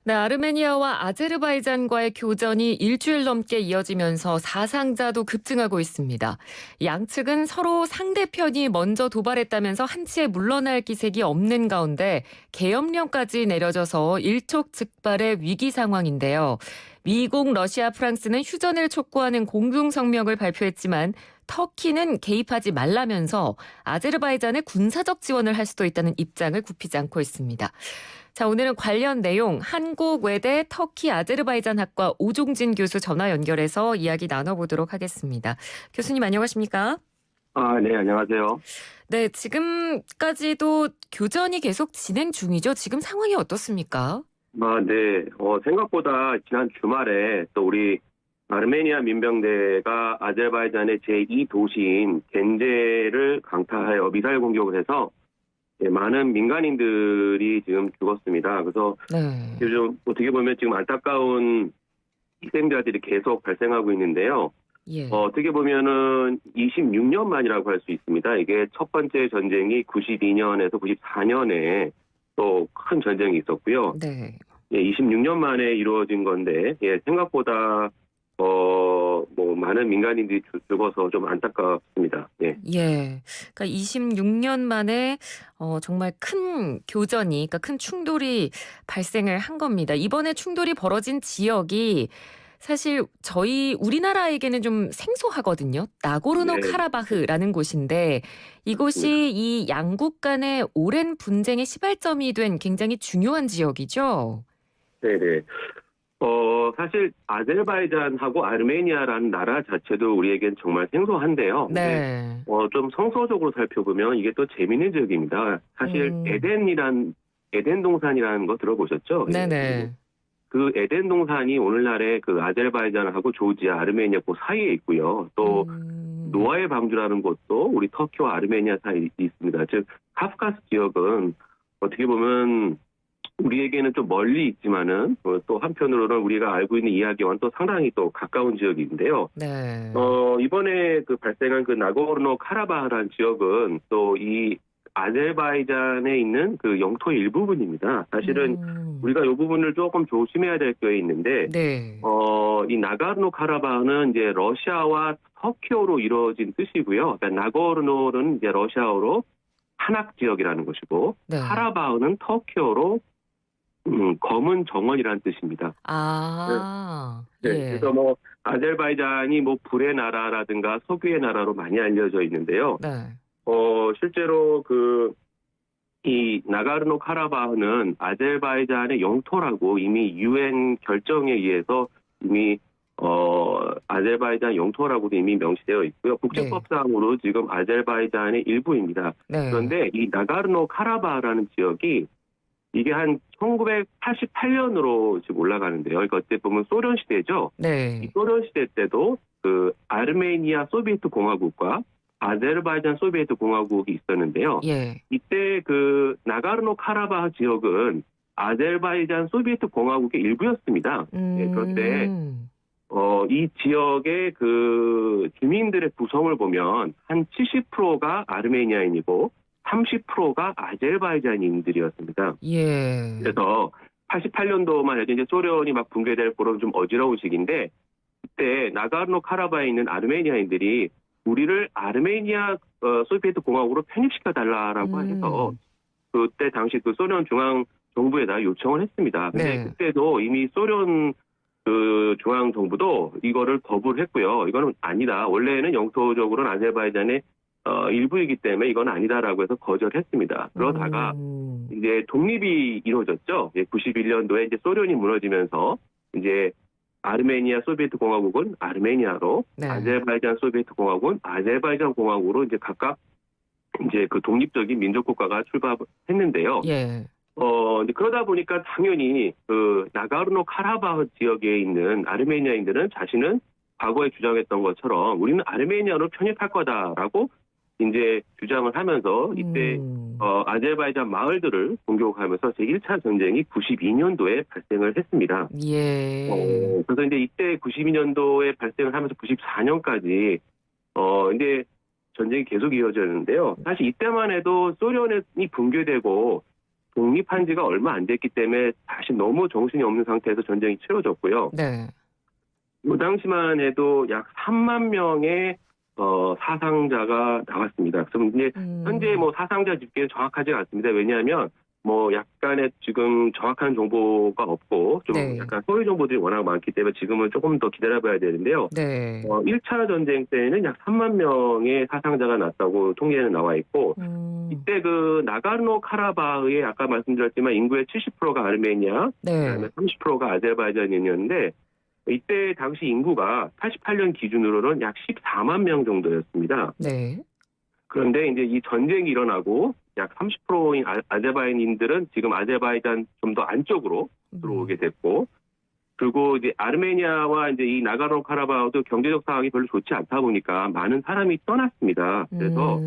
네, 아르메니아와 아제르바이잔과의 교전이 일주일 넘게 이어지면서 사상자도 급증하고 있습니다. 양측은 서로 상대편이 먼저 도발했다면서 한치의 물러날 기색이 없는 가운데 계엄령까지 내려져서 일촉즉발의 위기 상황인데요. 미국, 러시아, 프랑스는 휴전을 촉구하는 공동 성명을 발표했지만 터키는 개입하지 말라면서 아제르바이잔에 군사적 지원을 할 수도 있다는 입장을 굽히지 않고 있습니다. 자, 오늘은 관련 내용 한국외대 터키 아제르바이잔 학과 오종진 교수 전화 연결해서 이야기 나눠보도록 하겠습니다. 교수님 안녕하십니까? 네, 안녕하세요. 네, 지금까지도 교전이 계속 진행 중이죠. 지금 상황이 어떻습니까? 네. 생각보다 지난 주말에 또 우리 아르메니아 민병대가 아제르바이잔의 제2 도시인 겐제를 강타하여 미사일 공격을 해서 많은 민간인들이 지금 죽었습니다. 그래서 네. 요즘 어떻게 보면 지금 안타까운 희생자들이 계속 발생하고 있는데요. 예. 어떻게 보면은 26년 만이라고 할 수 있습니다. 이게 첫 번째 전쟁이 92년에서 94년에 또 큰 전쟁이 있었고요. 네. 26년 만에 이루어진 건데, 생각보다, 많은 민간인들이 죽어서 좀 안타깝습니다. 예. 예. 그러니까 26년 만에 정말 큰 교전이, 그러니까 큰 충돌이 발생을 한 겁니다. 이번에 충돌이 벌어진 지역이 사실 우리나라에게는 좀 생소하거든요. 나고르노 네. 카라바흐라는 곳인데 이곳이 이 양국 간의 오랜 분쟁의 시발점이 된 굉장히 중요한 지역이죠. 네네. 사실 아제르바이잔하고 아르메니아라는 나라 자체도 우리에겐 정말 생소한데요. 네. 좀 성서적으로 살펴보면 이게 또 재미있는 지역입니다. 사실 에덴 동산이라는 거 들어보셨죠? 예. 네네. 그 에덴 동산이 오늘날의 그 아제르바이잔하고 조지아, 아르메니아 그 사이에 있고요. 또 노아의 방주라는 곳도 우리 터키와 아르메니아 사이에 있습니다. 즉 카프카스 지역은 어떻게 보면 우리에게는 좀 멀리 있지만은 또 한편으로는 우리가 알고 있는 이야기와는 또 상당히 또 가까운 지역인데요. 네. 이번에 그 발생한 그 나고르노 카라바흐라는 지역은 또 이 아제르바이잔에 있는 그 영토의 일부분입니다. 사실은 우리가 이 부분을 조금 조심해야 될 게 있는데, 네. 이 나고르노 카라바흐는 이제 러시아와 터키어로 이루어진 뜻이고요. 그러니까 나고르노는 이제 러시아어로 한악 지역이라는 것이고, 네. 카라바흐는 터키어로 검은 정원이라는 뜻입니다. 아. 네. 예. 그래서 아제르바이잔이 불의 나라라든가 석유의 나라로 많이 알려져 있는데요. 네. 실제로 이 나고르노 카라바흐는 아제르바이잔의 영토라고 이미 유엔 결정에 의해서 이미 아제르바이잔 영토라고도 이미 명시되어 있고요. 국제법상으로 지금 아제르바이잔의 일부입니다. 네. 그런데 이 나고르노 카라바흐라는 지역이 이게 한 1988년으로 지금 올라가는데요. 그러니까 어떻게 보면 소련 시대죠. 네. 이 소련 시대 때도 그 아르메니아 소비에트 공화국과 아제르바이잔 소비에트 공화국이 있었는데요. 예. 이때 그 나고르노 카라바흐 지역은 아제르바이잔 소비에트 공화국의 일부였습니다. 그런데 이 지역의 그 주민들의 구성을 보면 한 70%가 아르메니아인이고 30%가 아제르바이잔인들이었습니다. 예. 그래서 88년도만 해도 이제 소련이 막 붕괴될頃좀 어지러운 시기인데, 그때 나고르노 카라바흐에 있는 아르메니아인들이 우리를 아르메니아 소비에트 공화국으로 편입시켜 달라라고 해서 그때 당시 그 소련 중앙 정부에다 요청을 했습니다. 근데 네. 그때도 이미 소련 그 중앙 정부도 이거를 거부를 했고요. 이거는 아니다. 원래는 영토적으로는 아제르바이잔의 일부이기 때문에 이건 아니다라고 해서 거절했습니다. 그러다가 이제 독립이 이루어졌죠. 91년도에 이제 소련이 무너지면서 이제 아르메니아 소비에트 공화국은 아르메니아로, 네. 아제르바이잔 소비에트 공화국은 아제르바이잔 공화국으로 이제 각각 이제 그 독립적인 민족 국가가 출발했는데요. 예. 이제 그러다 보니까 당연히 그 나고르노 카라바흐 지역에 있는 아르메니아인들은 자신은 과거에 주장했던 것처럼 우리는 아르메니아로 편입할 거다라고 이제 주장을 하면서 이때 아제르바이잔 마을들을 공격하면서 제1차 전쟁이 92년도에 발생을 했습니다. 예. 그래서 이제 이때 92년도에 발생을 하면서 94년까지 이제 전쟁이 계속 이어졌는데요. 사실 이때만 해도 소련이 붕괴되고 독립한 지가 얼마 안 됐기 때문에 사실 너무 정신이 없는 상태에서 전쟁이 치러졌고요. 네. 이 당시만 해도 약 3만 명의 사상자가 나왔습니다. 그래서 이제 현재 뭐 사상자 집계는 정확하지 않습니다. 왜냐하면 뭐 약간의 지금 정확한 정보가 없고 좀 네. 약간 소유 정보들이 워낙 많기 때문에 지금은 조금 더 기다려봐야 되는데요. 네. 1차 전쟁 때는 약 3만 명의 사상자가 났다고 통계는 나와 있고 이때 그 나가르노 카라바흐의 아까 말씀드렸지만 인구의 70%가 아르메니아, 그다음에 네. 30%가 아제르바이잔이었는데 이때 당시 인구가 88년 기준으로는 약 14만 명 정도였습니다. 네. 그런데 이제 이 전쟁이 일어나고 약 30%인 아제르바이잔인들은 지금 아제르바이잔 좀 더 안쪽으로 들어오게 됐고, 그리고 이제 아르메니아와 이제 이 나가르노 카라바흐도 경제적 상황이 별로 좋지 않다 보니까 많은 사람이 떠났습니다. 그래서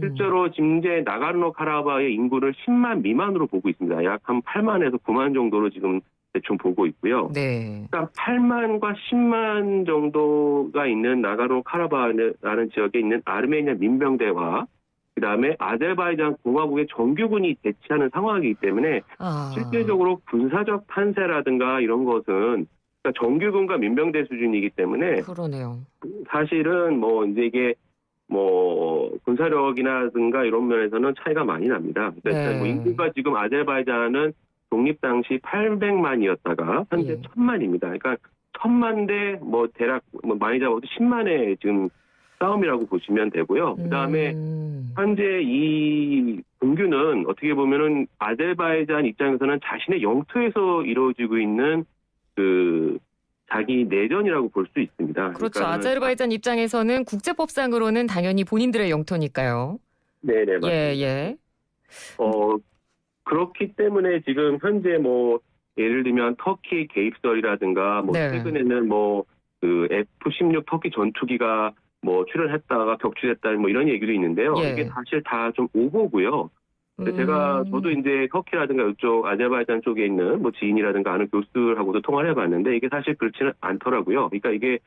실제로 지금 이제 나가르노 카라바흐의 인구를 10만 미만으로 보고 있습니다. 약 한 8만에서 9만 정도로 지금 대충 보고 있고요. 네. 그러니까 8만과 10만 정도가 있는 나가르노 카라바흐라는 지역에 있는 아르메니아 민병대와 그다음에 아제르바이잔 공화국의 정규군이 대치하는 상황이기 때문에 실질적으로 군사적 판세라든가 이런 것은 그러니까 정규군과 민병대 수준이기 때문에 그러네요. 사실은 뭐 이제 이게 뭐 군사력이라든가 이런 면에서는 차이가 많이 납니다. 그러니까 네. 뭐 인구가 지금 아제르바이잔은 독립 당시 800만이었다가 현재 예. 1000만입니다. 그러니까 1000만 대 뭐 대략 뭐 많이 잡아도 10만의 지금 싸움이라고 보시면 되고요. 그다음에 현재 이 공규는 어떻게 보면은 아제르바이잔 입장에서는 자신의 영토에서 이루어지고 있는 그 자기 내전이라고 볼 수 있습니다. 그렇죠. 그러니까는 아제르바이잔 입장에서는 국제법상으로는 당연히 본인들의 영토니까요. 네네 맞습니다. 예. 그렇기 때문에 지금 현재 뭐 예를 들면 터키 개입설이라든가 뭐 네. 최근에는 뭐 그 F-16 터키 전투기가 뭐 출연했다가 격추됐다 뭐 이런 얘기도 있는데요. 예. 이게 사실 다 좀 오보고요. 저도 이제 터키라든가 이쪽 아제르바이잔 쪽에 있는 뭐 지인이라든가 아는 교수들하고도 통화를 해봤는데 이게 사실 그렇지는 않더라고요. 그러니까 이게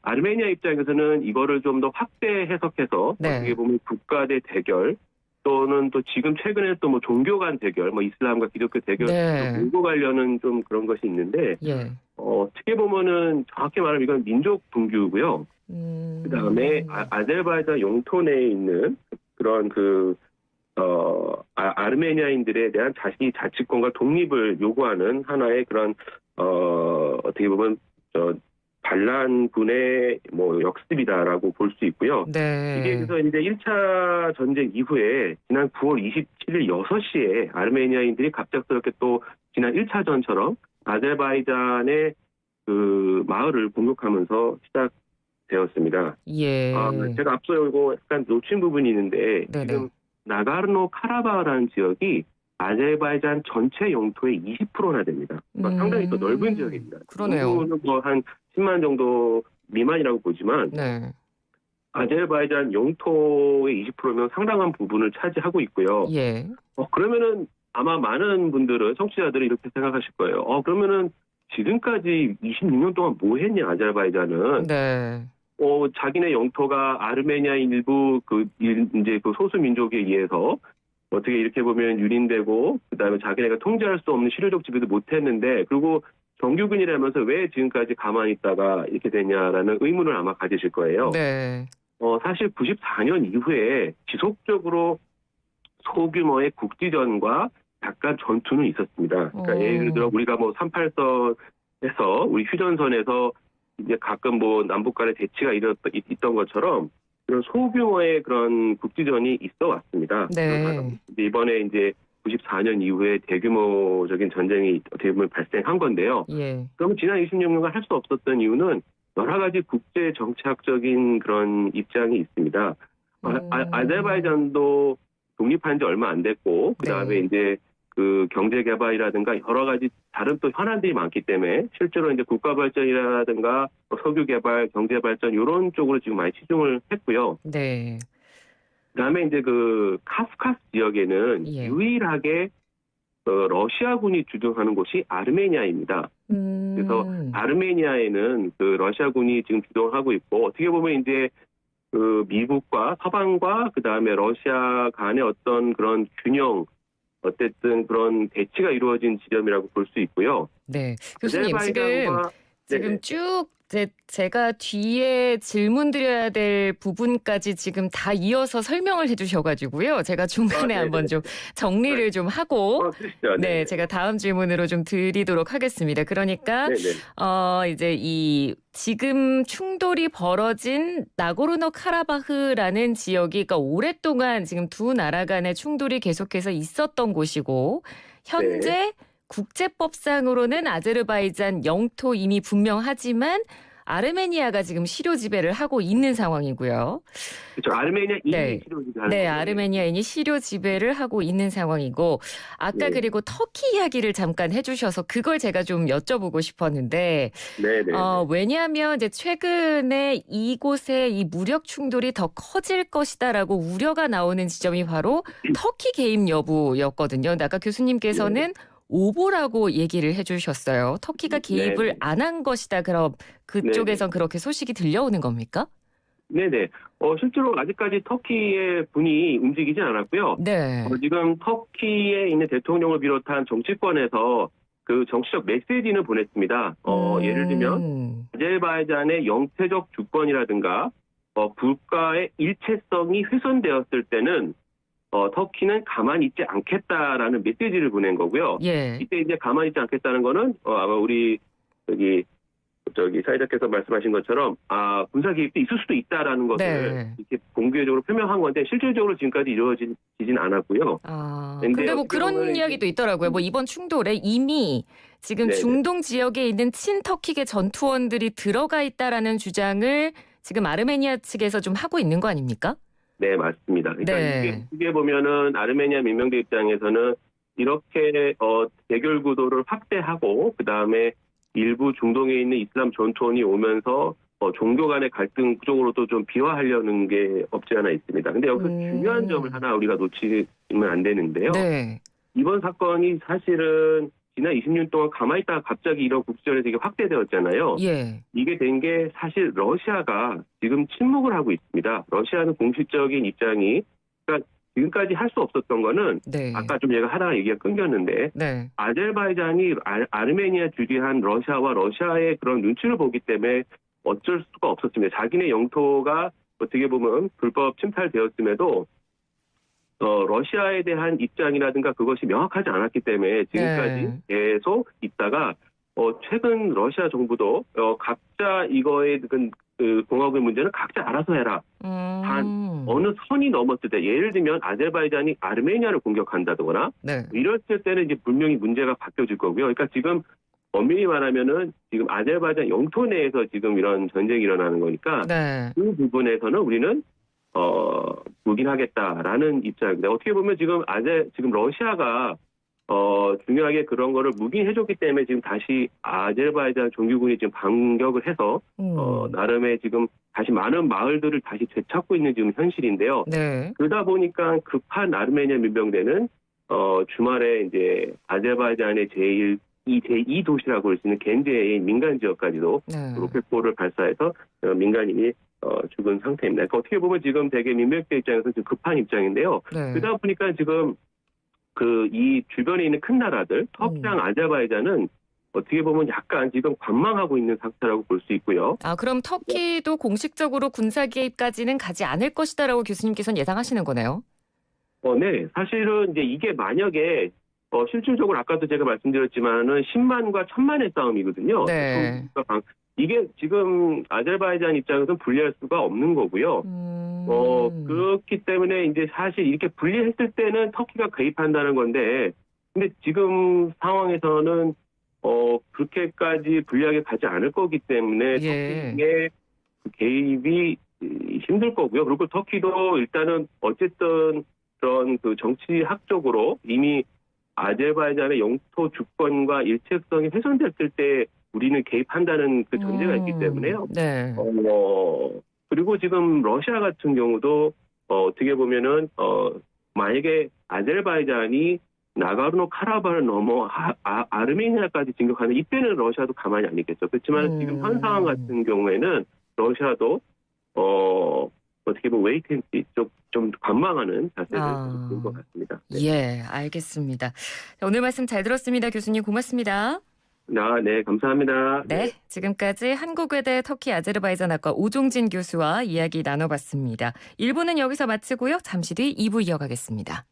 아르메니아 입장에서는 이거를 좀 더 확대 해석해서 네. 어떻게 보면 국가 대 대결 또는 또 지금 최근에 또 뭐 종교 간 대결, 뭐 이슬람과 기독교 대결 네. 몰고 가려는 좀 그런 것이 있는데 예. 어떻게 보면은 정확히 말하면 이건 민족 분규고요. 그다음에 아제르바이잔 영토 내에 있는 그런 아르메니아인들에 대한 자신이 자치권과 독립을 요구하는 하나의 그런 어떻게 보면 반란군의 뭐 역습이다라고 볼 수 있고요. 네. 이게 그래서 이제 1차 전쟁 이후에 지난 9월 27일 6시에 아르메니아인들이 갑작스럽게 또 지난 1차 전처럼 아제르바이잔의 그 마을을 공격하면서 시작되었습니다. 예. 제가 앞서 이거 약간 놓친 부분이 있는데 네네. 지금 나가르노 카라바흐라는 지역이 아제르바이잔 전체 영토의 20%나 됩니다. 그러니까 상당히 또 넓은 지역입니다. 그러네요. 인구는 뭐 한 10만 정도 미만이라고 보지만 네. 아제르바이잔 영토의 20%면 상당한 부분을 차지하고 있고요. 예. 그러면은 아마 많은 분들은 청취자들이 이렇게 생각하실 거예요. 그러면은 지금까지 26년 동안 뭐 했냐 아제르바이잔은 네. 자기네 영토가 아르메니아인 일부 이제 그 소수 민족에 의해서 어떻게 이렇게 보면 유린되고 그다음에 자기네가 통제할 수 없는 실효적 지배도 못했는데 그리고 정규군이라면서 왜 지금까지 가만히 있다가 이렇게 되냐라는 의문을 아마 가지실 거예요. 네. 사실 94년 이후에 지속적으로 소규모의 국지전과 약간 전투는 있었습니다. 그러니까 예를 들어 우리가 뭐 38선에서 우리 휴전선에서 이제 가끔 뭐 남북 간의 대치가 있던 것처럼 그런 소규모의 그런 국지전이 있어 왔습니다. 네. 이번에 이제 94년 이후에 대규모적인 전쟁이 어떻게 보면 발생한 건데요. 예. 그러면 지난 26년간 할 수 없었던 이유는 여러 가지 국제 정치학적인 그런 입장이 있습니다. 아제르바이잔도 독립한 지 얼마 안 됐고 그다음에 네. 이제 그 경제 개발이라든가 여러 가지 다른 또 현안들이 많기 때문에 실제로 이제 국가 발전이라든가 석유 개발, 경제 발전 이런 쪽으로 지금 많이 치중을 했고요. 네. 그다음에 이제 그 카프카스 지역에는 예. 유일하게 러시아군이 주둔하는 곳이 아르메니아입니다. 그래서 아르메니아에는 그 러시아군이 지금 주둔하고 있고 어떻게 보면 이제 그 미국과 서방과 그다음에 러시아 간의 어떤 그런 균형 어쨌든 그런 대치가 이루어진 지점이라고 볼 수 있고요. 네. 교수님, 지금 네네. 쭉 제가 뒤에 질문 드려야 될 부분까지 지금 다 이어서 설명을 해주셔가지고요. 제가 중간에 한번 좀 정리를 좀 하고, 그러시죠. 네, 네네. 제가 다음 질문으로 좀 드리도록 하겠습니다. 그러니까, 네네. 이제 지금 충돌이 벌어진 나고르노 카라바흐라는 지역이, 그러니까 오랫동안 지금 두 나라 간의 충돌이 계속해서 있었던 곳이고, 네. 현재 국제법상으로는 아제르바이잔 영토임이 분명하지만 아르메니아가 지금 실효 지배를 하고 있는 상황이고요. 그렇죠. 아르메니아인이 네. 실효지배하는 거죠. 네, 아르메니아인이 실효 지배를 하고 있는 상황이고, 아까 네. 그리고 터키 이야기를 잠깐 해주셔서 그걸 제가 좀 여쭤보고 싶었는데, 네네. 왜냐하면 이제 최근에 이곳의 이 무력 충돌이 더 커질 것이다라고 우려가 나오는 지점이 바로 터키 개입 여부였거든요. 근데 아까 교수님께서는 오보라고 얘기를 해주셨어요. 터키가 개입을 네네. 안 한 것이다. 그럼 그쪽에선 그렇게 소식이 들려오는 겁니까? 네네. 실제로 아직까지 터키의 분이 움직이지 않았고요. 네. 지금 터키에 있는 대통령을 비롯한 정치권에서 그 정치적 메시지는 보냈습니다. 예를 들면 아제르바이잔의 영체적 주권이라든가 국가의 일체성이 훼손되었을 때는 터키는 가만히 있지 않겠다라는 메시지를 보낸 거고요. 예. 이때 이제 가만히 있지 않겠다는 거는 아마 우리 사회자께서 말씀하신 것처럼 군사 개입도 있을 수도 있다라는 것을 이렇게 공개적으로 표명한 건데 실질적으로 지금까지 이루어지진 않았고요. 근데 뭐 그런 이야기도 있더라고요. 뭐 이번 충돌에 이미 지금 네네. 중동 지역에 있는 친터키계 전투원들이 들어가 있다라는 주장을 지금 아르메니아 측에서 좀 하고 있는 거 아닙니까? 네, 맞습니다. 그러니까 네. 이게 보면은 아르메니아 민병대 입장에서는 이렇게 대결 구도를 확대하고 그 다음에 일부 중동에 있는 이슬람 전투원이 오면서 종교 간의 갈등 쪽으로도 좀 비화하려는 게 없지 않아 있습니다. 근데 여기서 중요한 점을 하나 우리가 놓치면 안 되는데요. 네. 이번 사건이 사실은 지난 20년 동안 가만히 있다가 갑자기 이런 국지전에서 이게 확대되었잖아요. 예. 이게 된 게 사실 러시아가 지금 침묵을 하고 있습니다. 러시아는 공식적인 입장이 그러니까 지금까지 할 수 없었던 거는 아까 좀 얘가 하다가 얘기가 끊겼는데 아제르바이잔이 아르메니아 주재한 러시아와 러시아의 그런 눈치를 보기 때문에 어쩔 수가 없었습니다. 자기네 영토가 어떻게 보면 불법 침탈되었음에도 러시아에 대한 입장이라든가 그것이 명확하지 않았기 때문에 지금까지 계속 있다가 최근 러시아 정부도 각자 이거에 그 공화국의 문제는 각자 알아서 해라. 단 어느 선이 넘었을 때 예를 들면 아제르바이잔이 아르메니아를 공격한다거나 이랬을 때는 이제 분명히 문제가 바뀌어질 거고요. 그러니까 지금 엄밀히 말하면은 지금 아제르바이잔 영토 내에서 지금 이런 전쟁이 일어나는 거니까 그 부분에서는 우리는 묵인하겠다라는 입장입니다. 어떻게 보면 지금 러시아가 중요하게 그런 거를 묵인해줬기 때문에 지금 다시 아제르바이잔 정규군이 지금 반격을 해서 나름의 지금 다시 많은 마을들을 다시 되찾고 있는 지금 현실인데요. 그러다 보니까 급한 아르메니아 민병대는 주말에 이제 아제르바이잔의 제2 도시라고 할 수 있는 겐제의 민간 지역까지도 로켓포를 발사해서 민간인이 죽은 상태입니다. 그러니까 어떻게 보면 지금 대개 민병대 입장에서 지금 급한 입장인데요. 그러다 보니까 지금 이 주변에 있는 큰 나라들, 터키랑 아제르바이잔은 어떻게 보면 약간 지금 관망하고 있는 상태라고 볼 수 있고요. 그럼 터키도 공식적으로 군사 개입까지는 가지 않을 것이다라고 교수님께서는 예상하시는 거네요. 네. 사실은 이제 이게 만약에 실질적으로 아까도 제가 말씀드렸지만은 10만과 1000만의 싸움이거든요. 이게 지금 아제르바이잔 입장에서는 불리할 수가 없는 거고요. 그렇기 때문에 이제 사실 이렇게 분리했을 때는 터키가 개입한다는 건데, 근데 지금 상황에서는 그렇게까지 불리하게 가지 않을 거기 때문에 터키의 개입이 힘들 거고요. 그리고 터키도 일단은 어쨌든 그런 그 정치학적으로 이미 아제르바이잔의 영토 주권과 일체성이 훼손됐을 때 우리는 개입한다는 그 전제가 있기 때문에요. 그리고 지금 러시아 같은 경우도 어떻게 보면은 만약에 아제르바이잔이 나가르노 카라바흐를 넘어 아르메니아까지 진격하는 이때는 러시아도 가만히 안 있겠죠. 그렇지만 지금 현 상황 같은 경우에는 러시아도 어떻게 어떻게 보면 웨이트앤시 쪽 좀 관망하는 자세를 아. 보인 것 같습니다. 네. 예, 알겠습니다. 오늘 말씀 잘 들었습니다. 교수님 고맙습니다. 네, 감사합니다. 네, 지금까지 한국외대 터키 아제르바이잔학과 오종진 교수와 이야기 나눠봤습니다. 1부는 여기서 마치고요. 잠시 뒤 2부 이어가겠습니다.